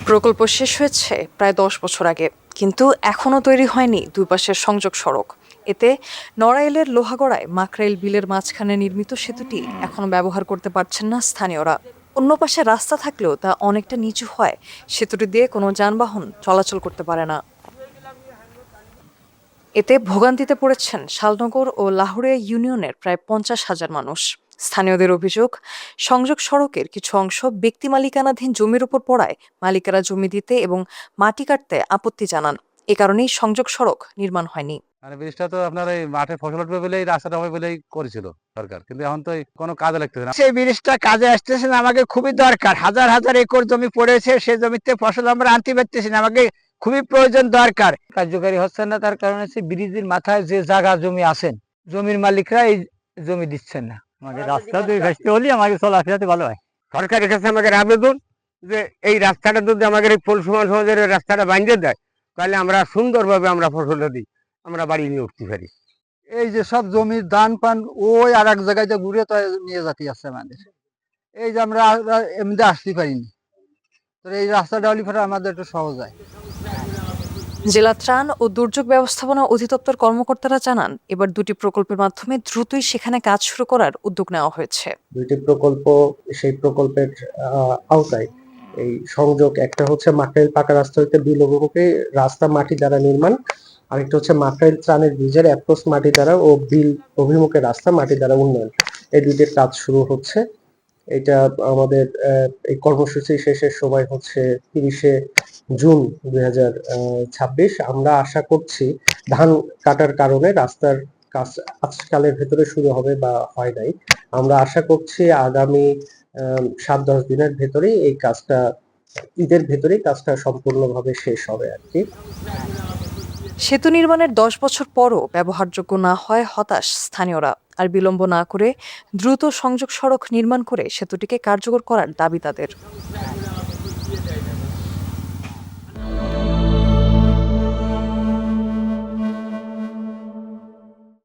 প্রকল্প শেষ হয়েছে প্রায় ১০ বছর আগে, কিন্তু এখনো তৈরি হয়নি দুই পাশের সংযোগ সড়ক। এতে নড়াইলের লোহাগড়ায় মাকড়াইল বিলের মাঝখানে নির্মিত সেতুটি এখনো ব্যবহার করতে পারছেন না স্থানীয়রা। অন্য পাশে রাস্তা থাকলেও তা অনেকটা নিচু হয়, সেতুটি দিয়ে কোনো যানবাহন চলাচল করতে পারে না। এতে ভোগান্তিতে পড়েছেন শালনগর ও লাহুরিয়া ইউনিয়নের প্রায় ৫০,০০০ মানুষ। স্থানীয়দের অভিযোগ, সংযোগ সড়কের কিছু অংশ ব্যক্তি মালিকানাধীন জমির উপর পড়ায় মালিকেরা জমি দিতে এবং মাটি কাটতে আপত্তি জানান। এ কারণেই সংযোগ সড়ক নির্মাণ হয়নি। মানে ব্রিজটা তো আপনার এই মাঠে ফসল উঠবে বলেই রাস্তাটা হবে বলেই করেছিল সরকার, কিন্তু এখন তো কোনো কাজে লাগতেছে না। সেই ব্রিজটা কাজে আসতেছে না, আমাকে খুবই দরকার। হাজার হাজার একর জমি পড়েছে, সে জমিতে ফসল আমরা আনতে পারতেছি না, আমাকে খুবই প্রয়োজন, দরকার। কার্যকারী হচ্ছে না, তার কারণে হচ্ছে ব্রিজের মাথায় যে জায়গা জমি আছেন, জমির মালিকরা এই জমি দিচ্ছেন না। আমাকে রাস্তা দুই ঘাসতে হলে আমাকে চলাফেরাতে ভালো হয়। সরকারের কাছে আমাদের আবেদন যে এই রাস্তাটা যদি আমাদের এই পৌরসভা সমাজের রাস্তাটা বাঁধিয়ে দেয়, তাহলে আমরা সুন্দরভাবে আমরা ফসলটা দিই, আমরা বাড়ি নিয়ে উঠতে পারি। এই যে সব জমির ধান পান ওই আর এক জায়গায় যে ঘুরে তো নিয়ে যাতে আছে আমাদের, এই যে আমরা এমনিতে আসতে পারিনি, তো এই রাস্তাটা হলে পরে আমাদের একটু সহজ হয়। জেলা ত্রাণ ও দুর্যোগ ব্যবস্থাপনা অধিদপ্তর কর্মকর্তারা জানান, এবার দুটি প্রকল্পের মাধ্যমে দ্রুতই সেখানে কাজ শুরু করার উদ্যোগ নেওয়া হয়েছে। দুইটি প্রকল্প, সেই প্রকল্পের আওতায় এই সংযোগ, একটা হচ্ছে মাকড়াইল পাকা রাস্তা হইতে বিল অভিমুখে রাস্তা মাটি দ্বারা নির্মাণ, আরেকটা হচ্ছে মাকড়াইল ত্রাণের ব্রিজের অ্যাপ্রোচ মাটি দ্বারা ও বিল অভিমুখে রাস্তা মাটি দ্বারা উন্নয়ন। এই দুইটির কাজ শুরু হচ্ছে। এটা আমাদের এই কর্মসূচি শেষের সময় হচ্ছে 30শে জুন 2026। আমরা আশা করছি ধান কাটার কারণে রাস্তার কাজ আজকালের ভেতরে শুরু হবে বা হয় নাই। আমরা আশা করছি আগামী 7-10 দিনের ভেতরেই এই কাজটা, ঈদের ভেতরেই কাজটা সম্পূর্ণভাবে শেষ হবে আর কি। সেতু নির্মাণের ১০ বছর পরও ব্যবহারযোগ্য না হয় হতাশ স্থানীয়রা। আর বিলম্ব না করে দ্রুত সংযোগ সড়ক নির্মাণ করে সেতুটিকে কার্যকর করার দাবি তাদের।